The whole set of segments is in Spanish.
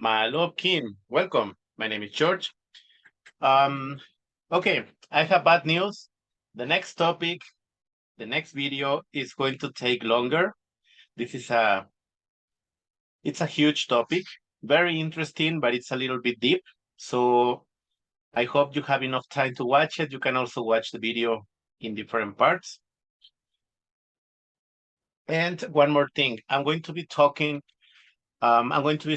Malopkin, welcome. My name is George. Okay, I have bad news. The next topic, the next video is going to take longer. This is it's a huge topic, very interesting, but it's a little bit deep. So I hope you have enough time to watch it. You can also watch the video in different parts. And one more thing, I'm going to be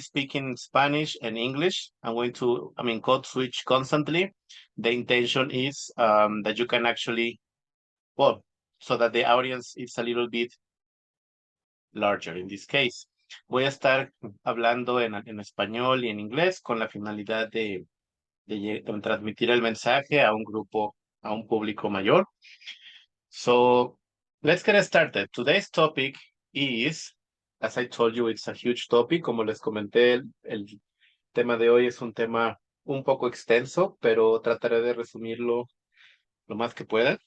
speaking Spanish and English. I'm going to, code switch constantly. The intention is that you can actually, well, so that the audience is a little bit larger in this case. Voy a estar hablando en español y en inglés con la finalidad de transmitir el mensaje a un grupo, a un público mayor. So let's get started. Today's topic is, as I told you, it's a huge topic. Como les comenté, el tema de hoy es un tema un poco extenso, pero trataré de resumirlo lo más que pueda.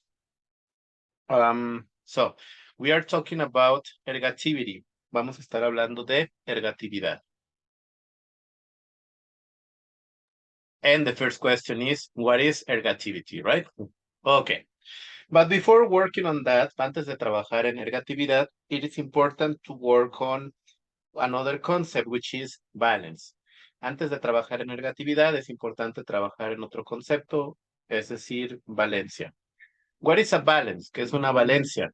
So, we are talking about ergativity. Vamos a estar hablando de ergatividad. And the first question is, what is ergativity, right? Okay. But before working on that, antes de trabajar en ergatividad, it is important to work on another concept, which is valence. Antes de trabajar en ergatividad, es importante trabajar en otro concepto, es decir, valencia. What is a valence? ¿Qué es una valencia?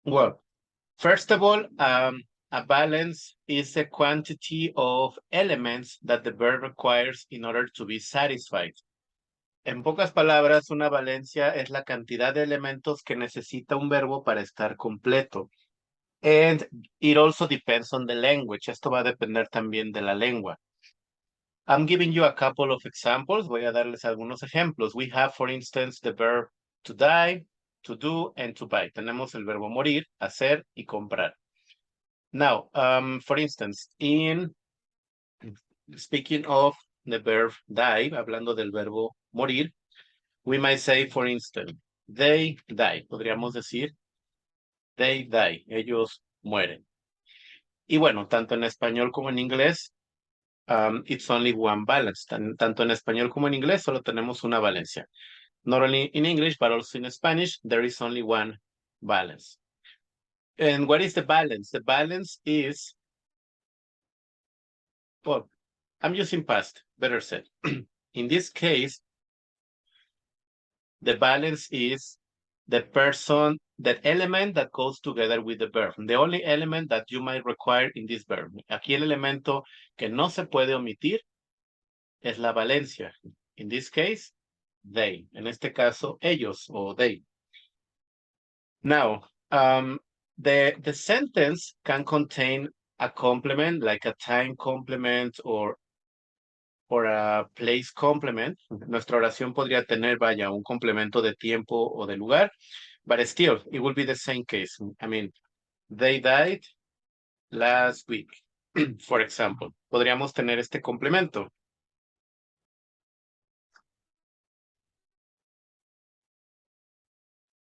Well, first of all, a valence is a quantity of elements that the verb requires in order to be satisfied. En pocas palabras, una valencia es la cantidad de elementos que necesita un verbo para estar completo. And it also depends on the language. Esto va a depender también de la lengua. I'm giving you a couple of examples. Voy a darles algunos ejemplos. We have, for instance, the verb to die, to do, and to buy. Tenemos el verbo morir, hacer y comprar. Now, for instance, in speaking of the verb die, hablando del verbo morir, we might say, for instance, they die. Podríamos decir, they die. Ellos mueren. Y bueno, tanto en español como en inglés, it's only one valence. Tanto en español como en inglés solo tenemos una valencia. Not only in English, but also in Spanish, there is only one valence. And what is the balance? The balance is, well, I'm using past, better said. In this case, the balance is the person, that element that goes together with the verb. The only element that you might require in this verb. Aquí el elemento que no se puede omitir es la valencia. In this case, they. En este caso, ellos o they. Now, the sentence can contain a complement, like a time complement or a place complement. Nuestra oración podría tener, vaya, un complemento de tiempo o de lugar, but still, it will be the same case. I mean, they died last week, for example. Podríamos tener este complemento.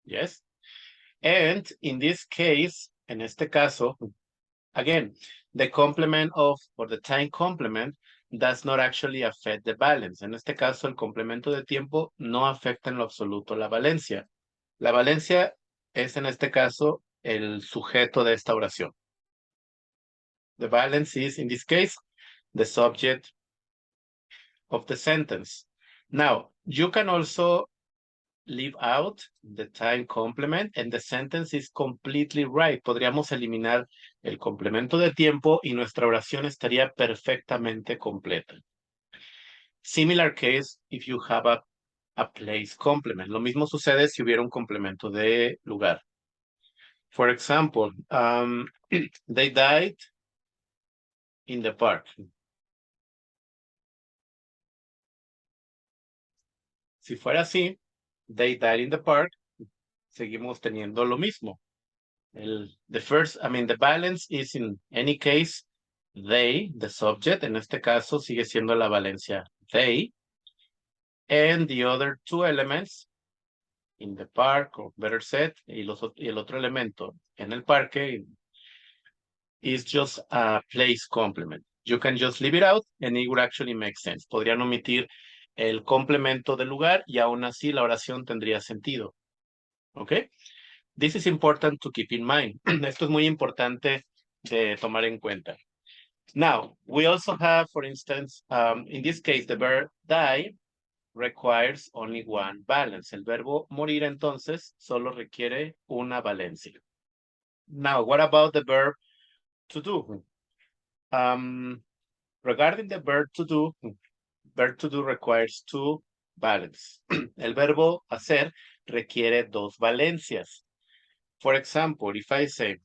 Yes. And in this case, en este caso, again, the complement of, or the time complement, does not actually affect the balance. En este caso, el complemento de tiempo no afecta en lo absoluto la valencia. La valencia es, en este caso, el sujeto de esta oración. The balance is, in this case, the subject of the sentence. Now, you can also leave out the time complement and the sentence is completely right. Podríamos eliminar el complemento de tiempo y nuestra oración estaría perfectamente completa. Similar case if you have a place complement. Lo mismo sucede si hubiera un complemento de lugar. For example, they died in the park. Si fuera así, they died in the park, seguimos teniendo lo mismo. The balance is in any case, they, the subject, en este caso sigue siendo la valencia they, and the other two elements, in the park, or better said, y el otro elemento en el parque, is just a place complement. You can just leave it out and it would actually make sense. Podrían omitir el complemento del lugar y aún así la oración tendría sentido. ¿Ok? This is important to keep in mind. Esto es muy importante de tomar en cuenta. Now, we also have, for instance, in this case, the verb die requires only one valence. El verbo morir, entonces, solo requiere una valencia. Now, what about the verb to do? Regarding the verb to do requires two valence. El verbo hacer requiere dos valencias. For example, if I say,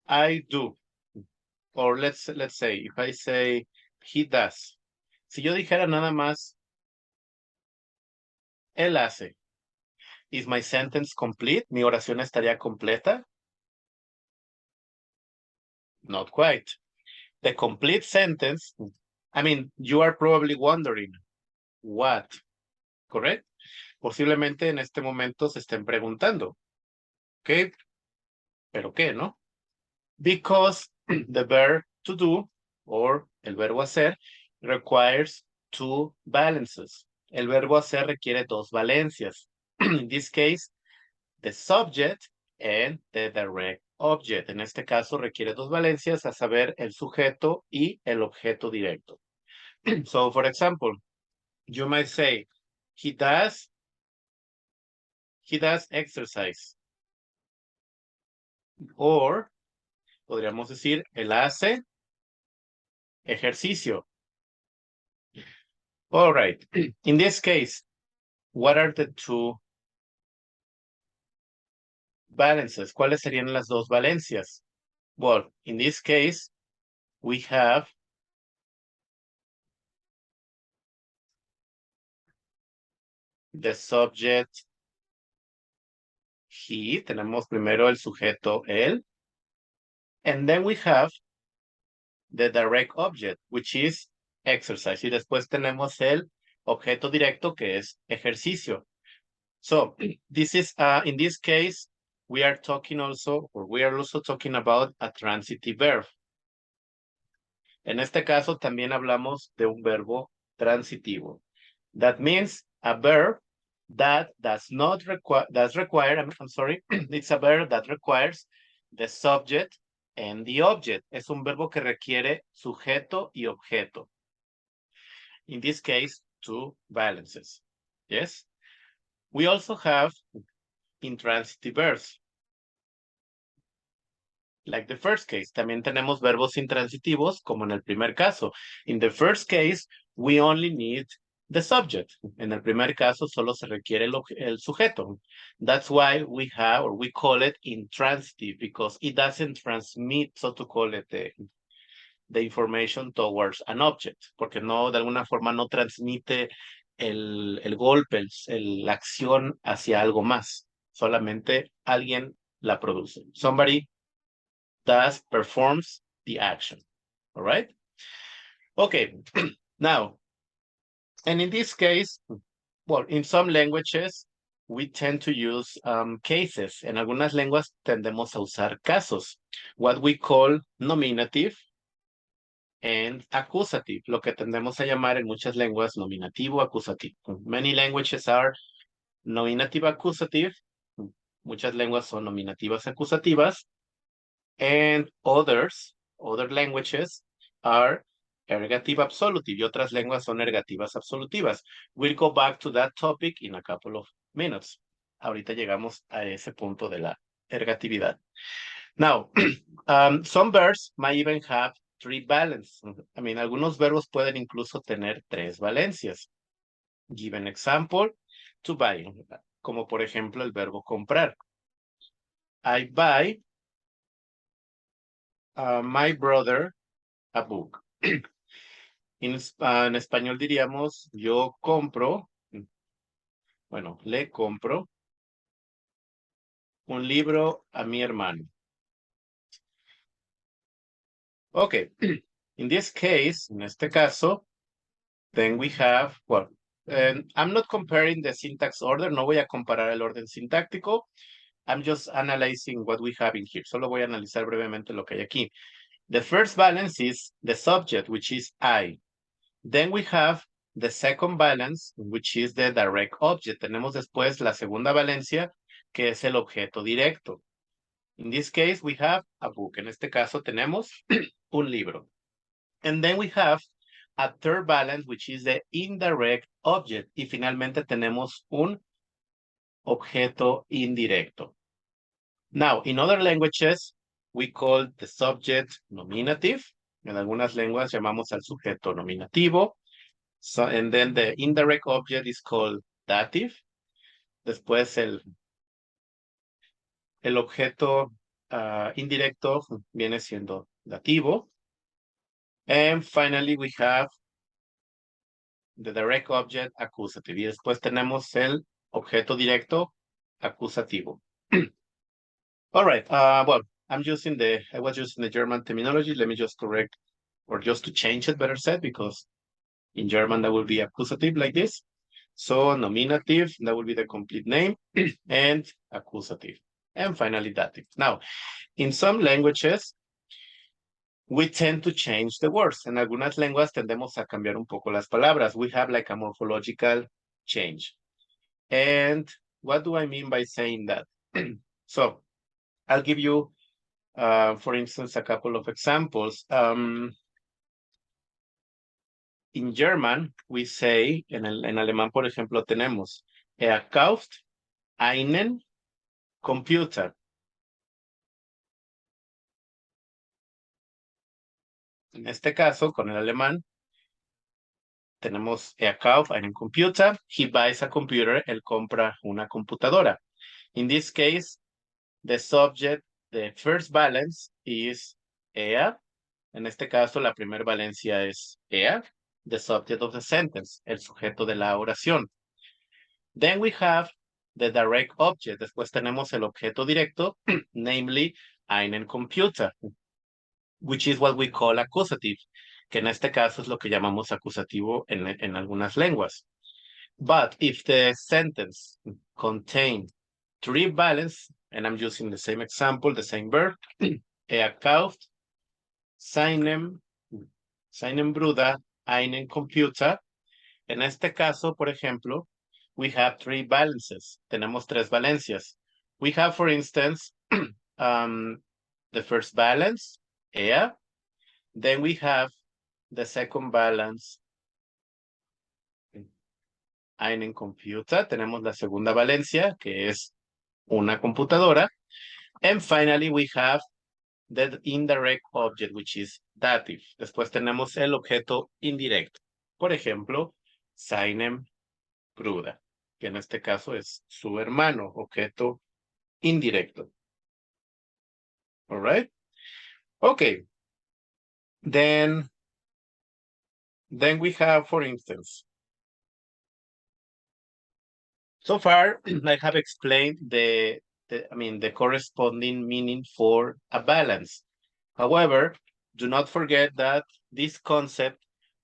I do, or let's say, if I say, he does. Si yo dijera nada más, él hace, is my sentence complete? ¿Mi oración estaría completa? Not quite. The complete sentence, I mean, you are probably wondering, what? Correct? Posiblemente en este momento se estén preguntando, ¿qué? ¿Pero qué, no? Because the verb to do, or el verbo hacer, requires two valences. El verbo hacer requiere dos valencias. In this case, the subject and the direct object. En este caso requiere dos valencias, a saber, el sujeto y el objeto directo. So, for example, you might say, he does exercise. Or, podríamos decir, él hace ejercicio. All right. In this case, what are the two valences? ¿Cuáles serían las dos valencias? Well, in this case, we have the subject he, tenemos primero el sujeto él, and then we have the direct object, which is exercise, y después tenemos el objeto directo, que es ejercicio. So, this is, in this case, we are also talking about a transitive verb. En este caso, también hablamos de un verbo transitivo. That means a verb that does require, I'm sorry, it's a verb that requires the subject and the object. Es un verbo que requiere sujeto y objeto. In this case, two valences. Yes? We also have intransitive verbs. Like the first case, también tenemos verbos intransitivos, como en el primer caso. In the first case, we only need the subject. En el primer caso, solo se requiere el sujeto. That's why we call it intransitive, because it doesn't transmit, so to call it, the information towards an object, porque no, de alguna forma no transmite el golpe, la acción hacia algo más. Solamente alguien la produce. Somebody performs the action. All right? Okay, now, and in this case, well, in some languages, we tend to use cases. En algunas lenguas tendemos a usar casos, what we call nominative and accusative, lo que tendemos a llamar en muchas lenguas nominativo acusativo. Many languages are nominative accusative, muchas lenguas son nominativas acusativas, and other languages are ergative-absolutive, y otras lenguas son ergativas absolutivas. We'll go back to that topic in a couple of minutes. Ahorita llegamos a ese punto de la ergatividad. Now, some verbs might even have three valence. I mean, algunos verbos pueden incluso tener tres valencias. Give an example, to buy, como por ejemplo el verbo comprar. I buy my brother a book. En español diríamos, yo compro, bueno, le compro un libro a mi hermano. Okay, in this case, en este caso, then we have, well, I'm not comparing the syntax order, no voy a comparar el orden sintáctico, I'm just analyzing what we have in here. Solo voy a analizar brevemente lo que hay aquí. The first valence is the subject, which is I. Then we have the second valence, which is the direct object. Tenemos después la segunda valencia, que es el objeto directo. In this case, we have a book. En este caso tenemos un libro. And then we have a third valence, which is the indirect object. Y finalmente tenemos un objeto indirecto. Now, in other languages, we call the subject nominative. En algunas lenguas llamamos al sujeto nominativo. So, and then the indirect object is called dative. Después el objeto indirecto viene siendo dativo. And finally, we have the direct object accusative. Y después tenemos el objeto directo acusativo. All right. Well, I was using the German terminology. Let me just correct, or just to change it, better said, because in German that will be accusative like this. So nominative, that will be the complete name, and accusative. And finally dative. Now, in some languages, we tend to change the words. En algunas lenguas tendemos a cambiar un poco las palabras. We have like a morphological change. And what do I mean by saying that? So, I'll give you, for instance, a couple of examples. In German, we say, en alemán, por ejemplo, tenemos, kauft einen Computer. En este caso, con el alemán, tenemos kauft einen Computer. He buys a computer. Él compra una computadora. In this case, the subject, the first valence is er. En este caso, la primera valencia es er, the subject of the sentence, el sujeto de la oración. Then we have the direct object. Después tenemos el objeto directo, namely, einen Computer, which is what we call accusative, que en este caso es lo que llamamos acusativo en algunas lenguas. But if the sentence contains three valence, and I'm using the same example, the same verb, kauft seinem Bruder einen Computer. En este caso, por ejemplo, we have three valences. Tenemos tres valencias. We have, for instance, the first valence, er. Then we have the second valence, einen Computer. Tenemos la segunda valencia, que es una computadora. And finally, we have the indirect object, which is dative. Después tenemos el objeto indirecto. Por ejemplo, seinem Bruder, que en este caso es su hermano, objeto indirecto. All right? Okay. Then we have, for instance, so far I have explained the corresponding meaning for a balance. However, do not forget that this concept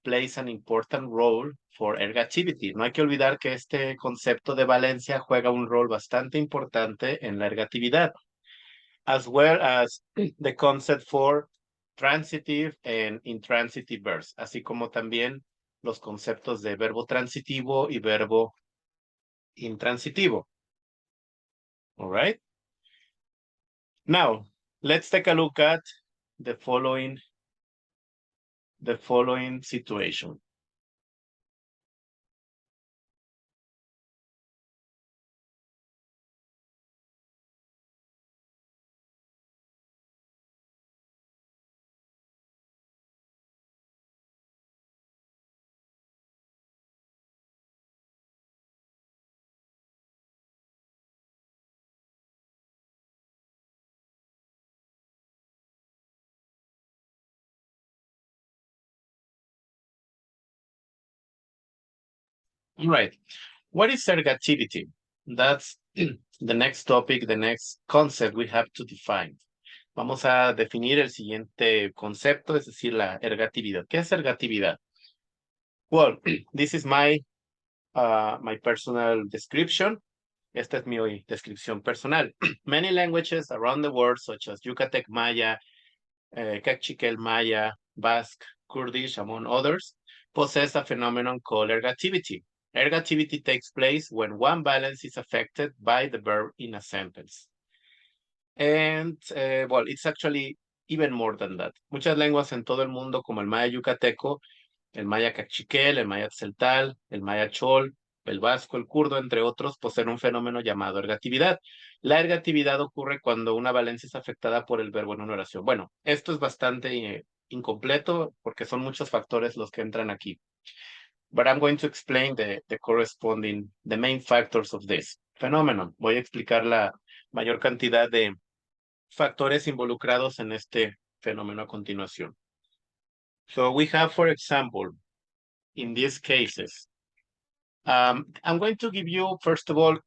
plays an important role for ergativity. No hay que olvidar que este concepto de valencia juega un rol bastante importante en la ergatividad, as well as the concept for transitive and intransitive verbs, así como también los conceptos de verbo transitivo y verbo intransitivo. All right? Now, let's take a look at the following situation. All right. What is ergativity? That's the next topic, the next concept we have to define. Vamos a definir el siguiente concepto, es decir, la ergatividad. ¿Qué es ergatividad? Well, this is my personal description. Esta es mi descripción personal. Many languages around the world, such as Yucatec, Maya, Cachiquel, Maya, Basque, Kurdish, among others, possess a phenomenon called ergativity. Ergativity takes place when one valence is affected by the verb in a sentence. And, well, it's actually even more than that. Muchas lenguas en todo el mundo, como el maya yucateco, el maya cachiquel, el maya tzeltal, el maya chol, el vasco, el kurdo, entre otros, poseen un fenómeno llamado ergatividad. La ergatividad ocurre cuando una valencia es afectada por el verbo en una oración. Bueno, esto es bastante incompleto porque son muchos factores los que entran aquí. But I'm going to explain the main factors of this phenomenon. Voy a explicar la mayor cantidad de factores involucrados en este fenómeno a continuación. So we have, for example, in these cases, I'm going to give you, first of all,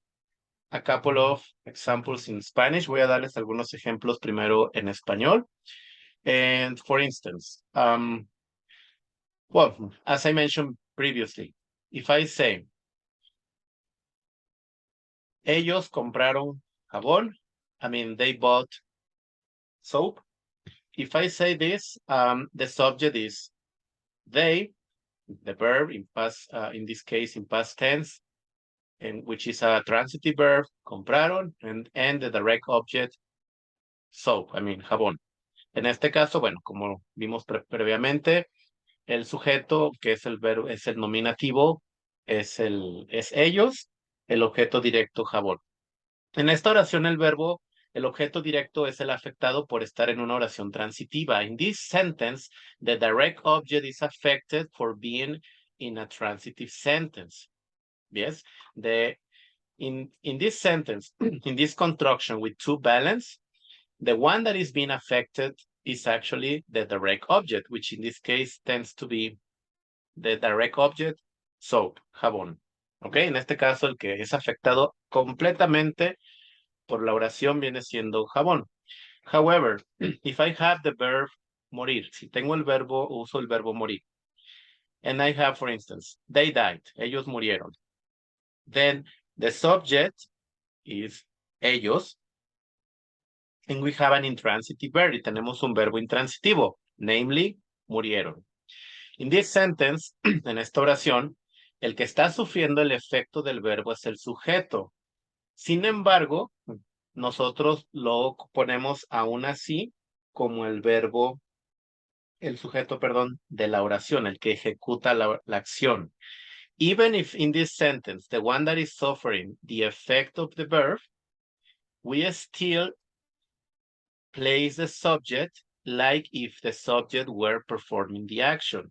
a couple of examples in Spanish. Voy a darles algunos ejemplos primero en español. And for instance, well, as I mentioned previously, if I say, ellos compraron jabón, I mean, they bought soap. If I say this, the subject is they, the verb in past, in this case, in past tense, and which is a transitive verb, compraron, and the direct object, soap, I mean, jabón. En este caso, bueno, como vimos previamente, el sujeto, que es el verbo, es el nominativo, es ellos, el objeto directo, jabón. En esta oración, el objeto directo es el afectado por estar en una oración transitiva. In this sentence, the direct object is affected for being in a transitive sentence. Yes? In this sentence, in this construction with two valence, the one that is being affected is actually the direct object, which in this case tends to be the direct object, soap, jabón. ¿Ok? En este caso, el que es afectado completamente por la oración viene siendo jabón. However, if I have the verb morir, si tengo el verbo, uso el verbo morir, and I have, for instance, they died, ellos murieron, then the subject is ellos, and we have an intransitive verb, y tenemos un verbo intransitivo, namely, murieron. In this sentence, en esta oración, el que está sufriendo el efecto del verbo es el sujeto. Sin embargo, nosotros lo ponemos aún así como el verbo, el sujeto, perdón, de la oración, el que ejecuta la acción. Even if in this sentence, the one that is suffering the effect of the verb, we still place the subject like if the subject were performing the action.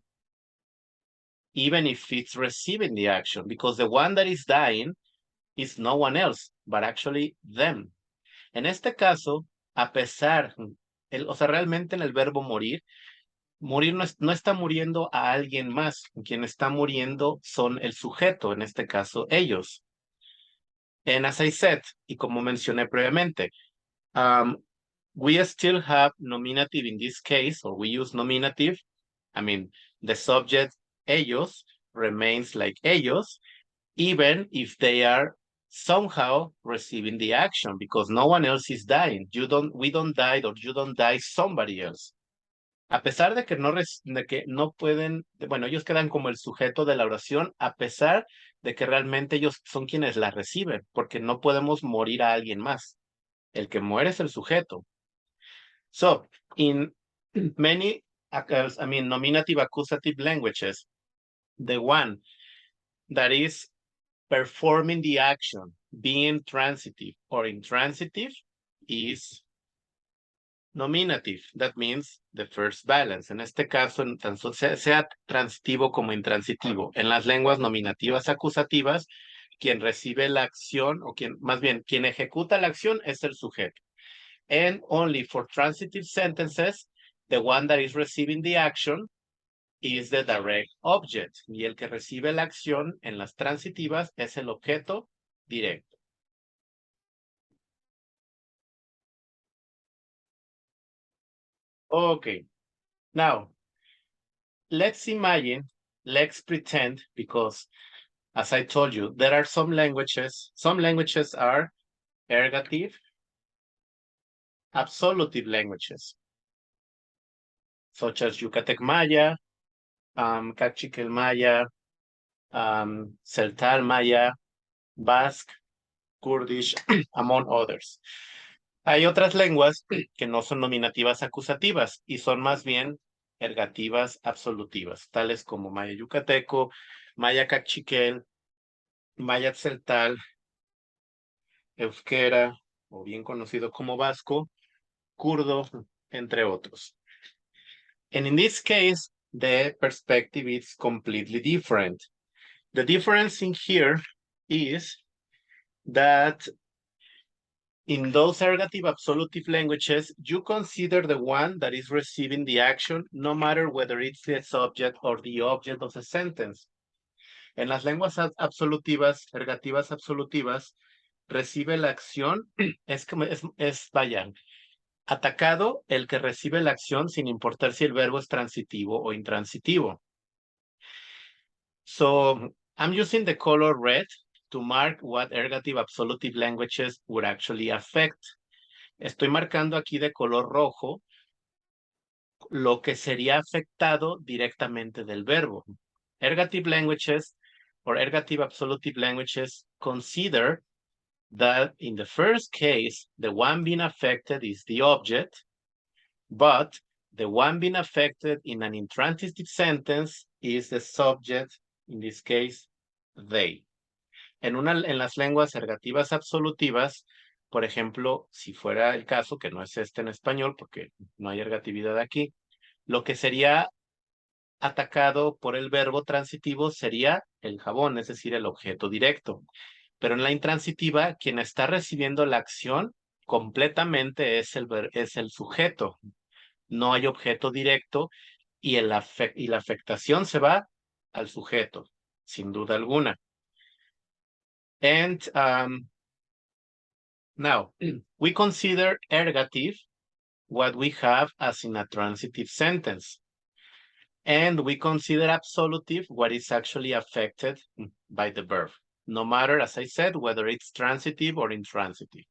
Even if it's receiving the action, because the one that is dying is no one else, but actually them. En este caso, a pesar, o sea, realmente en el verbo morir no está muriendo a alguien más, quien está muriendo son el sujeto, en este caso ellos. And as I said, y como mencioné previamente, we still have nominative in this case, or we use nominative. I mean, the subject, ellos, remains like ellos, even if they are somehow receiving the action, because no one else is dying. We don't die, or you don't die somebody else. A pesar de que no pueden, bueno, ellos quedan como el sujeto de la oración, a pesar de que realmente ellos son quienes la reciben, porque no podemos morir a alguien más. El que muere es el sujeto. So, in many, nominative accusative languages, the one that is performing the action, being transitive or intransitive, is nominative. That means the first valence. En este caso, tanto sea transitivo como intransitivo. En las lenguas nominativas acusativas, quien recibe la acción, o quien ejecuta la acción es el sujeto. And only for transitive sentences, the one that is receiving the action is the direct object. Y el que recibe la acción en las transitivas es el objeto directo. Okay. Now, let's pretend, because as I told you, there are some languages are ergative, absolutive languages. such as Yucatec Maya, Cachiquel Maya, Celtal Maya, Basque, Kurdish, among others. Hay otras lenguas que no son nominativas acusativas y son más bien ergativas absolutivas, tales como Maya Yucateco, Maya Cachiquel, Maya Celtal, Euskera, o bien conocido como vasco, kurdo, entre otros. And in this case, the perspective is completely different. The difference in here is that in those ergative absolutive languages, you consider the one that is receiving the action, no matter whether it's the subject or the object of the sentence. En las lenguas absolutivas, ergativas absolutivas, recibe la acción, vaya, atacado el que recibe la acción sin importar si el verbo es transitivo o intransitivo. So I'm using the color red to mark what ergative absolutive languages would actually affect. Estoy marcando aquí de color rojo lo que sería afectado directamente del verbo. Ergative languages or ergative absolutive languages consider that in the first case, the one being affected is the object, but the one being affected in an intransitive sentence is the subject, in this case, they. En las lenguas ergativas absolutivas, por ejemplo, si fuera el caso, que no es este en español, porque no hay ergatividad aquí, lo que sería atacado por el verbo transitivo sería el jabón, es decir, el objeto directo. Pero en la intransitiva, quien está recibiendo la acción completamente es el sujeto. No hay objeto directo y la afectación se va al sujeto, sin duda alguna. And now, we consider ergative what we have as in a transitive sentence. And we consider absolutive what is actually affected by the verb. No matter, as I said, whether it's transitive or intransitive.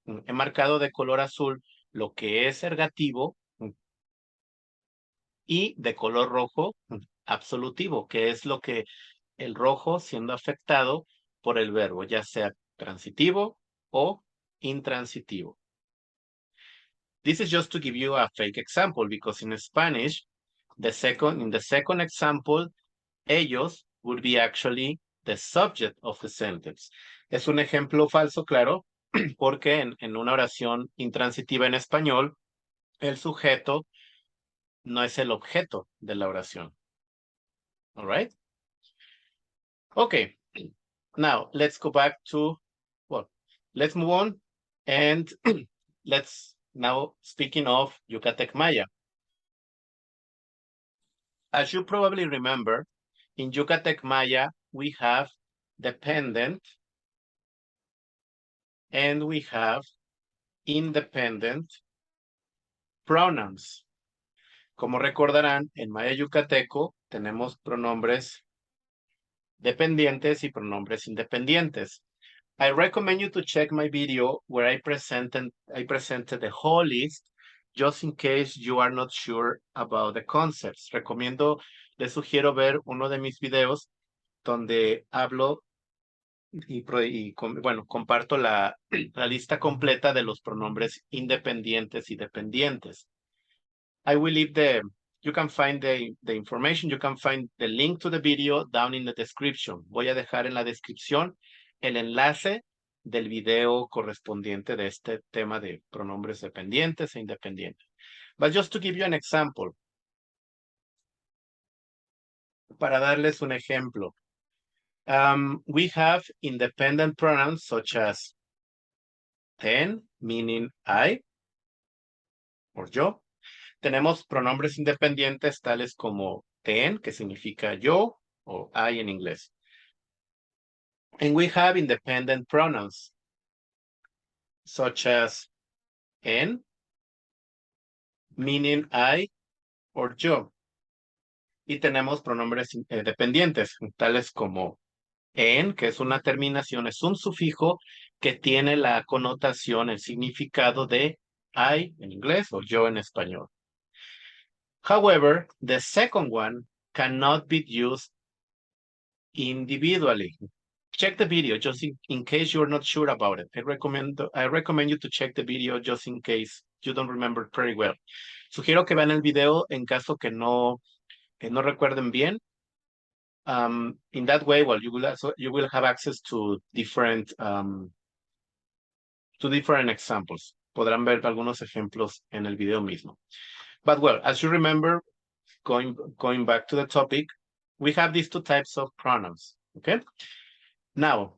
He marcado de color azul lo que es ergativo y de color rojo absolutivo, que es lo que el rojo siendo afectado por el verbo, ya sea transitivo o intransitivo. This is just to give you a fake example, because in Spanish, in the second example, ellos would be actually the subject of the sentence. Es un ejemplo falso, claro, porque en una oración intransitiva en español, el sujeto no es el objeto de la oración. All right? Okay. Now, let's go back to, well, let's move on and let's now, speaking of Yucatec Maya. As you probably remember, in Yucatec Maya, we have dependent and we have independent pronouns. Como recordarán, en Maya Yucateco tenemos pronombres dependientes y pronombres independientes. I recommend you to check my video where I presented the whole list, just in case you are not sure about the concepts. Les sugiero ver uno de mis videos donde hablo bueno, comparto la lista completa de los pronombres independientes y dependientes. I will leave you can find the information, you can find the link to the video down in the description. Voy a dejar en la descripción el enlace del video correspondiente de este tema de pronombres dependientes e independientes. But just to give you an example, para darles un ejemplo, we have independent pronouns such as ten, meaning I, or yo. Tenemos pronombres independientes tales como ten, que significa yo, o I en inglés. And we have independent pronouns such as en, meaning I or yo. Y tenemos pronombres dependientes, tales como en, que es una terminación, es un sufijo que tiene la connotación, el significado de I en inglés o yo en español. However, the second one cannot be used individually. Check the video just in case you're not sure about it. I recommend you to check the video just in case you don't remember very well. Sugiero que vean el video en caso que no recuerden bien. In that way, well, you will have access to different examples. Podrán ver algunos ejemplos en el video mismo. But well, as you remember, going back to the topic, we have these two types of pronouns. Okay. Now,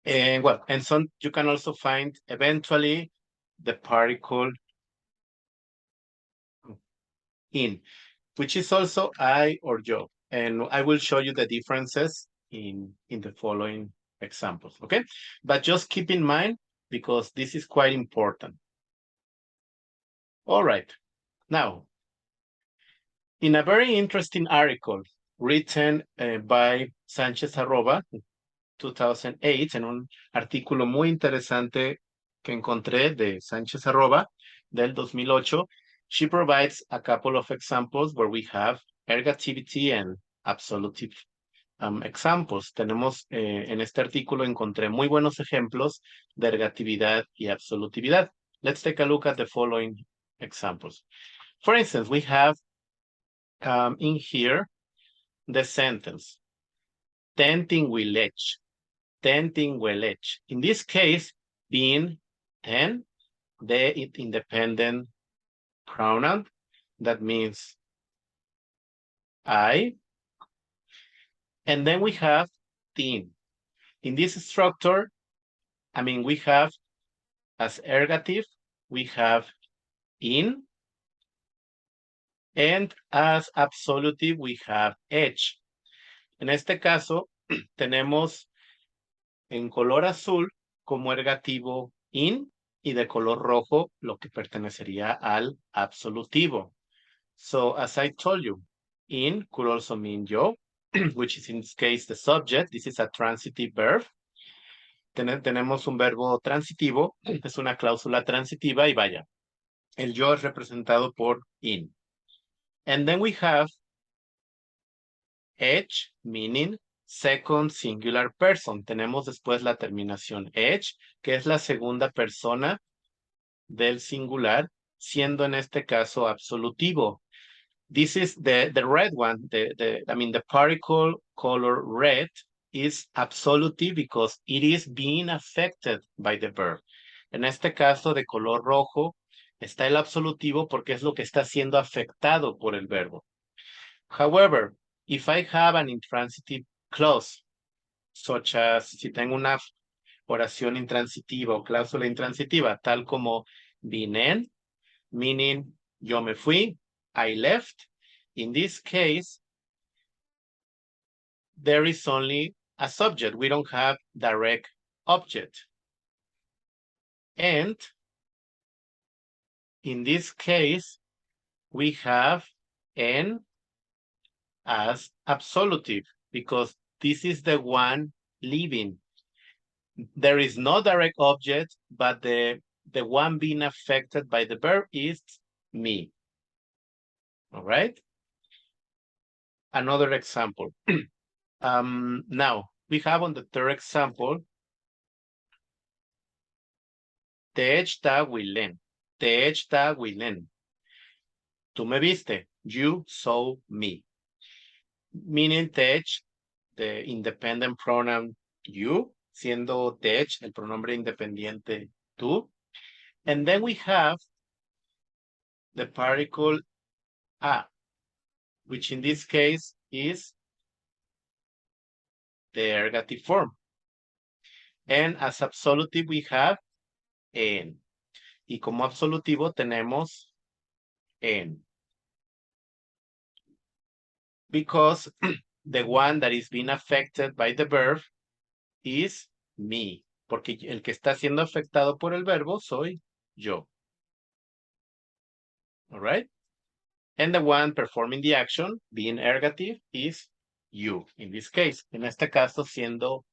and some you can also find eventually the particle in, which is also I or yo. And I will show you the differences in the following examples, okay? But just keep in mind, because this is quite important. All right. Now, in a very interesting article written by Sánchez Arroba, 2008, en un artículo muy interesante que encontré de Sánchez Arroba del 2008, she provides a couple of examples where we have ergativity and absolutive examples. Tenemos en este artículo encontré muy buenos ejemplos de ergatividad y absolutividad. Let's take a look at the following examples. For instance, we have in here the sentence, tenting willech. Tenting willech. In this case, being ten, the independent pronoun, that means I. And then we have tin. In this structure, I mean, we have as ergative, we have in, and as absolutive, we have edge. En este caso, tenemos en color azul como ergativo in y de color rojo lo que pertenecería al absolutivo. So, as I told you, in could also mean yo, which is in this case the subject. This is a transitive verb. Tenemos un verbo transitivo, es una cláusula transitiva y vaya, el yo es representado por in. And then we have edge, meaning second singular person. Tenemos después la terminación edge, que es la segunda persona del singular, siendo en este caso absolutivo. This is the red one, the particle color red is absolutive because it is being affected by the verb. En este caso de color rojo está el absolutivo porque es lo que está siendo afectado por el verbo. However, if I have an intransitive clause, such as si tengo una oración intransitiva o cláusula intransitiva, tal como vinen, meaning yo me fui, I left. In this case, there is only a subject. We don't have direct object. And in this case, we have N as absolutive because this is the one leaving. There is no direct object, but the one being affected by the verb is me. All right? Another example. Now, we have on the third example, te está Willen. Te está Willen. Tú me viste. You saw me. Meaning tech, the independent pronoun you, siendo tech, el pronombre independiente tú. And then we have the particle a, which in this case is the ergative form. And as absolutive we have en. Y como absolutivo tenemos en. Because the one that is being affected by the verb is me. Porque el que está siendo afectado por el verbo soy yo. All right? And the one performing the action, being ergative, is you, in this case. En este caso, siendo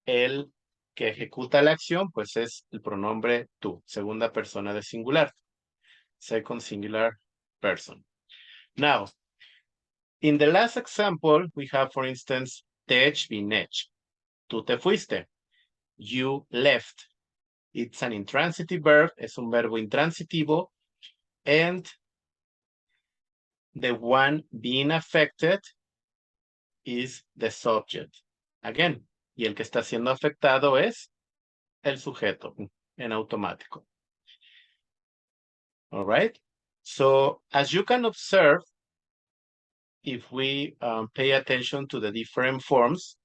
el que ejecuta la acción, pues es el pronombre tú, segunda persona de singular. Second singular person. Now, in the last example, we have, for instance, te vinech. Tú te fuiste. You left. It's an intransitive verb. Es un verbo intransitivo. And the one being affected is the subject. Again, y el que está siendo afectado es el sujeto en automático. All right? So, as you can observe, if we pay attention to the different forms,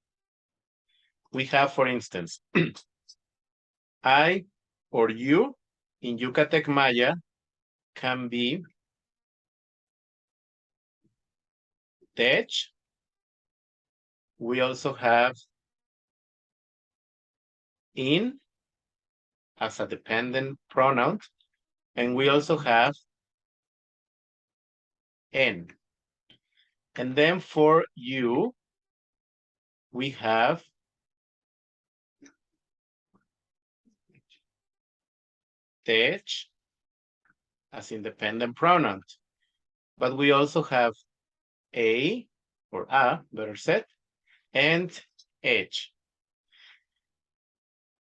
we have, for instance, I or you in Yucatec Maya can be tech. We also have in as a dependent pronoun, and we also have en. And then for you, we have tech as independent pronoun. But we also have a, or a, better said, and h.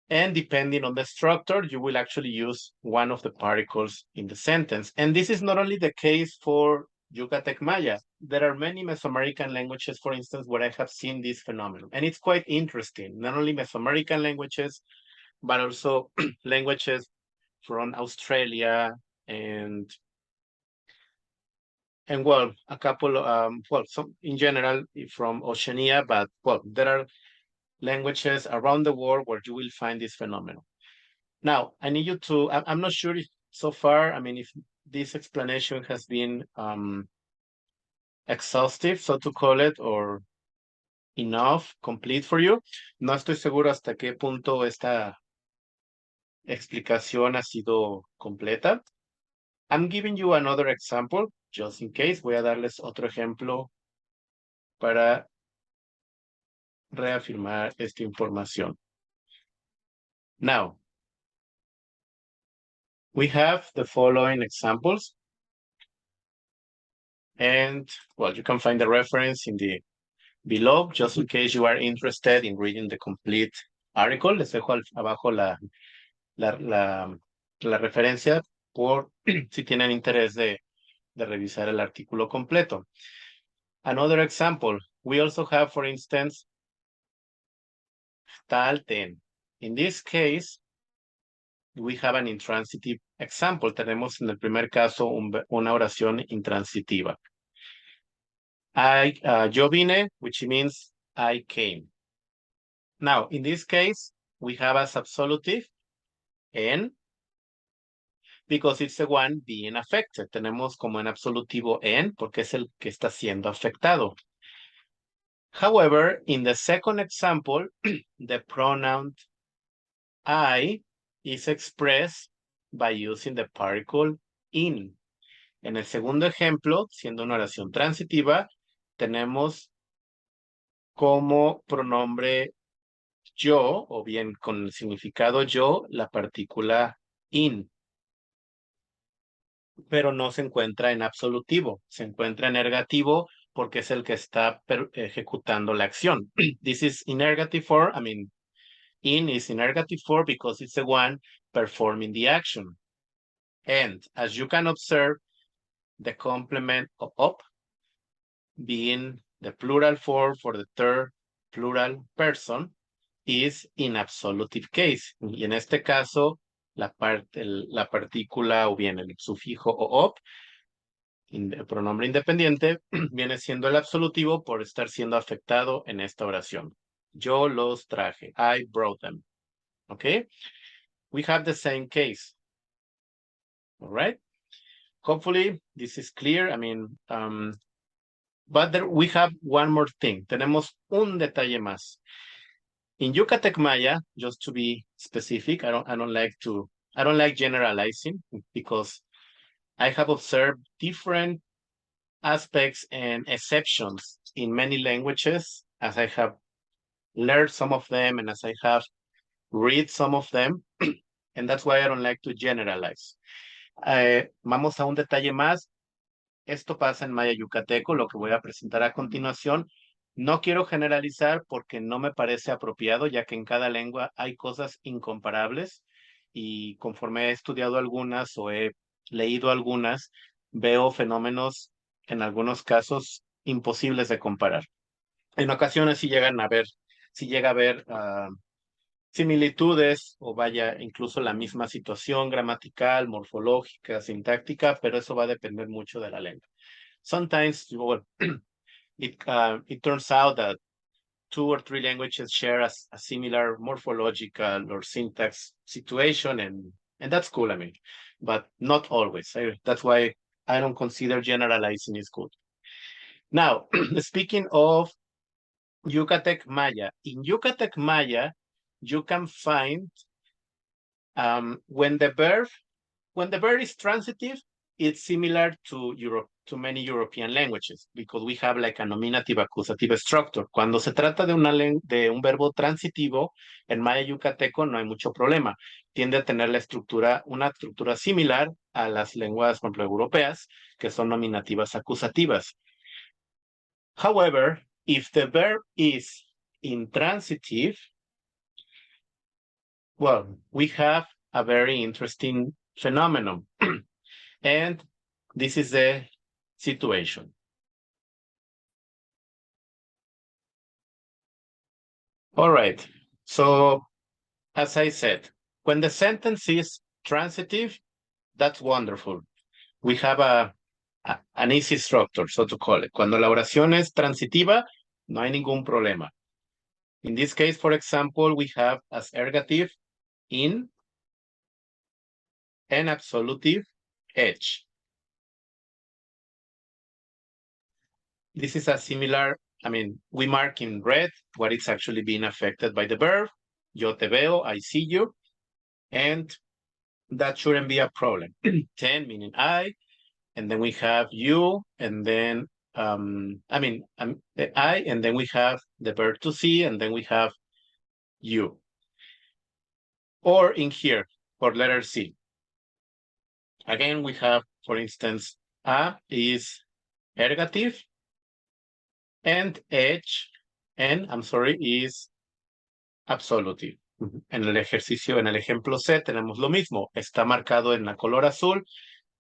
And depending on the structure, you will actually use one of the particles in the sentence. And this is not only the case for Yucatec Maya. There are many Mesoamerican languages, for instance, where I have seen this phenomenon. And it's quite interesting, not only Mesoamerican languages, but also languages from Australia and well, a couple, well, some in general from Oceania, but well, there are languages around the world where you will find this phenomenon. Now, I need you to, I'm not sure if so far, I mean, if this explanation has been exhaustive, so to call it, or enough, complete for you. No estoy seguro hasta qué punto esta explicación ha sido completa. I'm giving you another example, just in case. Voy a darles otro ejemplo para reafirmar esta información. Now, we have the following examples. And, well, you can find the reference in the below, just in case you are interested in reading the complete article. Les dejo abajo la referencia por si tienen interés de revisar el artículo completo. Another example, we also have, for instance, tal ten. In this case, we have an intransitive example. Tenemos en el primer caso una oración intransitiva. Yo vine, which means I came. Now, in this case, we have as absolutive en, because it's the one being affected. Tenemos como en absolutivo en, porque es el que está siendo afectado. However, in the second example, the pronoun I is expressed by using the particle in. En el segundo ejemplo, siendo una oración transitiva, tenemos como pronombre yo, o bien con el significado yo, la partícula in. Pero no se encuentra en absolutivo, se encuentra en ergativo porque es el que está ejecutando la acción. This is in ergative form, I mean, in is in ergative form because it's the one performing the action. And as you can observe, the complement of up being the plural form for the third plural person is in absolutive case. Y en este caso, la partícula o bien el sufijo o op, el pronombre independiente, viene siendo el absolutivo por estar siendo afectado en esta oración. Yo los traje. I brought them. Okay? We have the same case. All right? Hopefully, this is clear. I mean, but we have one more thing. Tenemos un detalle más. In Yucatec Maya, just to be specific, I don't like generalizing because I have observed different aspects and exceptions in many languages as I have learned some of them and as I have read some of them. And that's why I don't like to generalize. Vamos a un detalle más. esto pasa en maya yucateco, lo que voy a presentar a continuación. No quiero generalizar porque no me parece apropiado, ya que en cada lengua hay cosas incomparables y conforme he estudiado algunas o he leído algunas, veo fenómenos en algunos casos imposibles de comparar. En ocasiones sí llegan a ver, sí llega a haber similitudes o vaya incluso la misma situación gramatical, morfológica, sintáctica, pero eso va a depender mucho de la lengua. Sometimes well, it turns out that 2 or 3 languages share a similar morphological or syntax situation, and that's cool, I mean, but not always. That's why I don't consider generalizing is good. Now, speaking of Yucatec Maya, in Yucatec Maya, you can find when the verb is transitive, it's similar to many European languages because we have like a nominative accusative structure. Cuando se trata de un verbo transitivo, en maya yucateco no hay mucho problema. Tiende a tener una estructura similar a las lenguas, por ejemplo, europeas, que son nominativas acusativas. However, if the verb is intransitive, well, we have a very interesting phenomenon. And this is the situation. All right. So, as I said, when the sentence is transitive, that's wonderful. We have an easy structure, so to call it. Cuando la oración es transitiva, no hay ningún problema. In this case, for example, we have as ergative in and absolutive edge. This is a similar, I mean, we mark in red what is actually being affected by the verb. Yo te veo, I see you. And that shouldn't be a problem. 10 meaning I, and then we have you, and then, the I, and then we have the verb to see, and then we have you. Or in here, for letter C. Again, we have, for instance, A is ergative, and H, and I'm sorry, is absolutive. En el ejercicio, en el ejemplo C, tenemos lo mismo. Está marcado en la color azul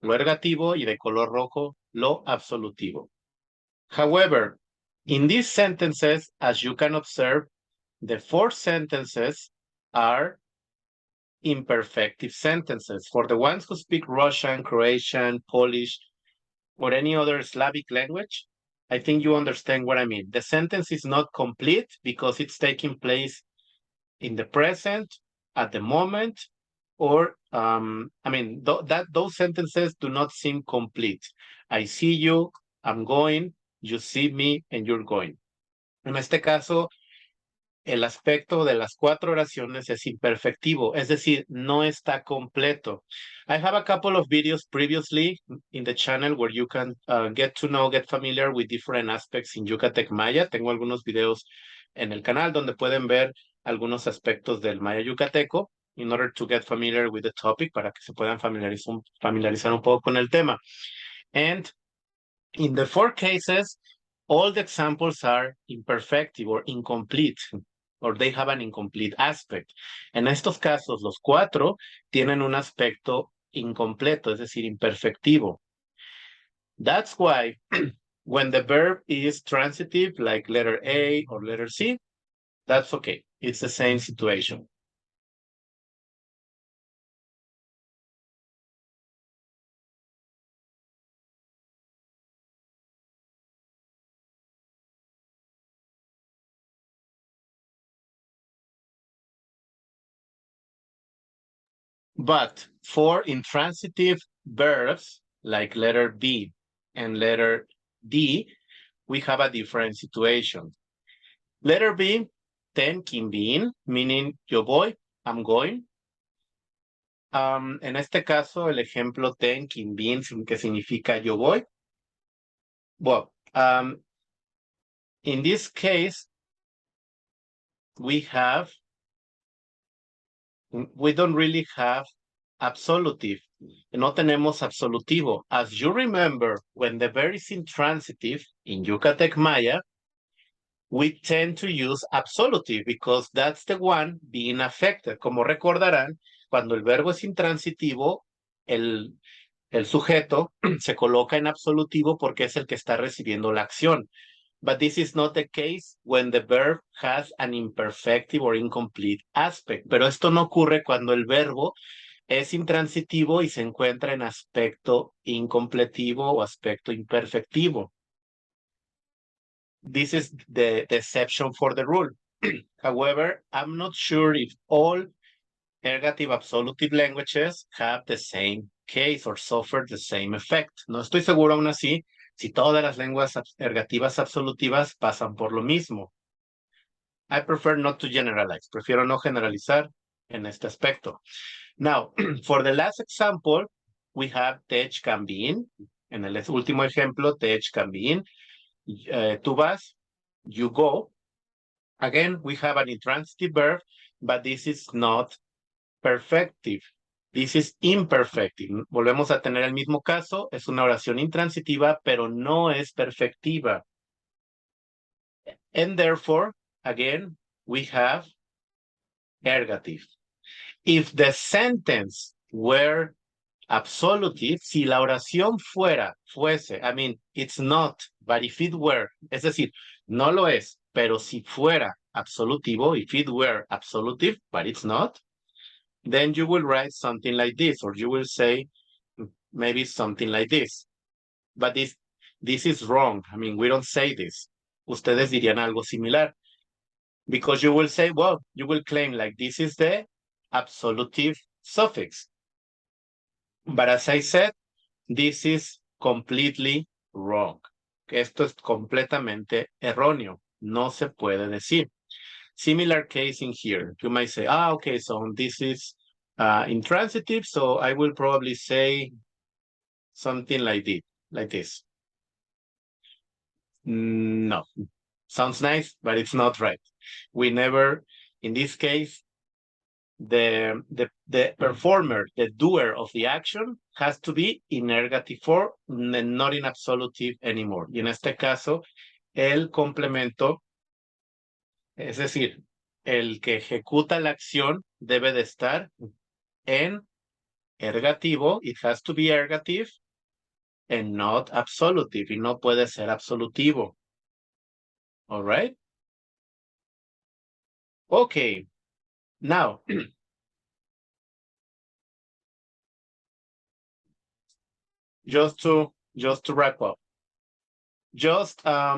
lo ergativo y de color rojo lo absolutivo. However, in these sentences, as you can observe, the 4 sentences are imperfective sentences. For the ones who speak Russian, Croatian, Polish, or any other Slavic language, I think you understand what I mean. The sentence is not complete because it's taking place in the present, at the moment, or those sentences do not seem complete. I see you, I'm going, you see me, and you're going. En este caso, el aspecto de las 4 oraciones es imperfectivo, es decir, no está completo. I have a couple of videos previously in the channel where you can get familiar with different aspects in Yucatec Maya. Tengo algunos videos en el canal donde pueden ver algunos aspectos del maya yucateco in order to get familiar with the topic, para que se puedan familiarizar un poco con el tema. And in the 4 cases, all the examples are imperfective or incomplete, or they have an incomplete aspect. En estos casos, los 4 tienen un aspecto incompleto, es decir, imperfectivo. That's why when the verb is transitive, like letter A or letter C, that's okay. It's the same situation. But for intransitive verbs, like letter B and letter D, we have a different situation. Letter B, ten quimbin, meaning yo voy, I'm going. En este caso, el ejemplo ten quimbin, que significa yo voy. Well, in this case, we don't really have absolutive. No tenemos absolutivo. As you remember, when the verb is intransitive in Yucatec Maya, we tend to use absolutive because that's the one being affected. Como recordarán, cuando el verbo es intransitivo, el sujeto se coloca en absolutivo porque es el que está recibiendo la acción. But this is not the case when the verb has an imperfective or incomplete aspect. Pero esto no ocurre cuando el verbo es intransitivo y se encuentra en aspecto incompletivo o aspecto imperfectivo. This is the exception for the rule. However, I'm not sure if all ergative-absolutive languages have the same case or suffer the same effect. No estoy seguro aún así si todas las lenguas ergativas absolutivas pasan por lo mismo. I prefer not to generalize. Prefiero no generalizar en este aspecto. Now, for the last example, we have tech can be in. En el último ejemplo, tech can be in. Tú vas, you go. Again, we have an intransitive verb, but this is not perfective. This is imperfective. Volvemos a tener el mismo caso. Es una oración intransitiva, pero no es perfectiva. And therefore, again, we have ergative. If the sentence were absolutive, si la oración fuese, I mean, it's not, but if it were, es decir, no lo es, pero si fuera absolutivo, if it were absolutive, but it's not, then you will write something like this, or you will say maybe something like this. But this is wrong. I mean, we don't say this. Ustedes dirían algo similar. Because you will say, well, you will claim like this is the absolutive suffix. But as I said, this is completely wrong. Esto es completamente erróneo. No se puede decir. Similar case in here. You might say, okay, so this is intransitive, so I will probably say something like this. No. Sounds nice, but it's not right. We never, in this case, the performer, the doer of the action has to be in ergative form and not in absolutive anymore. Y en este caso, el complemento, es decir, el que ejecuta la acción debe de estar en ergativo. It has to be ergative and not absolutive. Y no puede ser absolutivo. All right? Okay. Now, just to wrap up, just out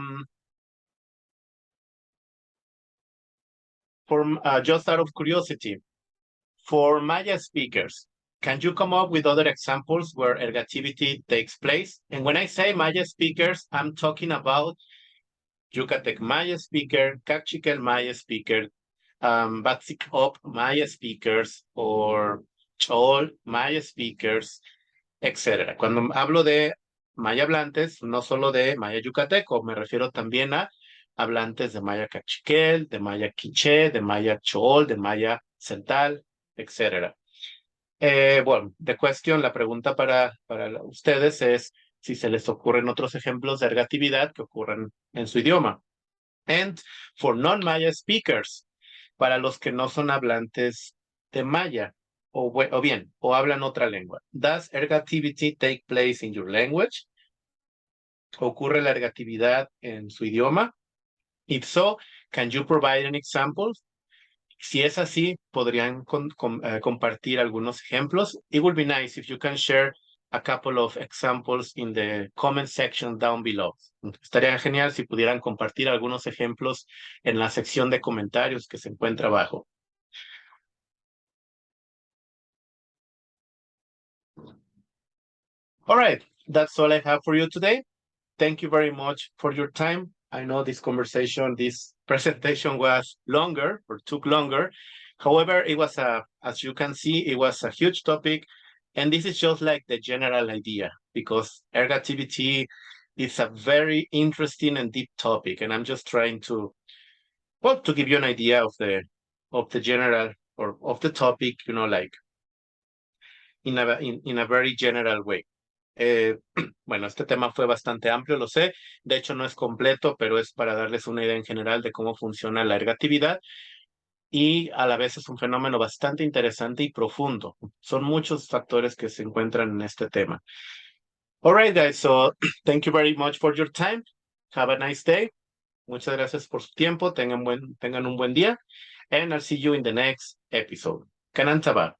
of curiosity, for Maya speakers, can you come up with other examples where ergativity takes place? And when I say Maya speakers, I'm talking about Yucatec Maya speaker, Cachiquel Maya speaker, Batzikop Maya speakers, or Chol Maya speakers, etc. Cuando hablo de maya hablantes, no solo de maya yucateco, me refiero también a hablantes de maya cachiquel, de maya quiché, de maya chol, de maya central, etc. Bueno, la pregunta para ustedes es si se les ocurren otros ejemplos de ergatividad que ocurran en su idioma. And for non-Maya speakers, para los que no son hablantes de maya, o hablan otra lengua. Does ergativity take place in your language? ¿Ocurre la ergatividad en su idioma? If so, can you provide an example? Si es así, podrían compartir algunos ejemplos. It would be nice if you can share a couple of examples in the comment section down below. Estaría genial si pudieran compartir algunos ejemplos en la sección de comentarios que se encuentra abajo. All right, that's all I have for you today. Thank you very much for your time. I know this presentation was longer or took longer. However, it was as you can see, it was a huge topic. And this is just like the general idea because ergativity is a very interesting and deep topic. And I'm just trying to give you an idea of the general or of the topic, like in a very general way. Bueno, este tema fue bastante amplio, lo sé. De hecho, no es completo, pero es para darles una idea en general de cómo funciona la ergatividad. Y a la vez es un fenómeno bastante interesante y profundo. Son muchos factores que se encuentran en este tema. All right, guys. So thank you very much for your time. Have a nice day. Muchas gracias por su tiempo. Tengan un buen día. And I'll see you in the next episode. Kanan taba.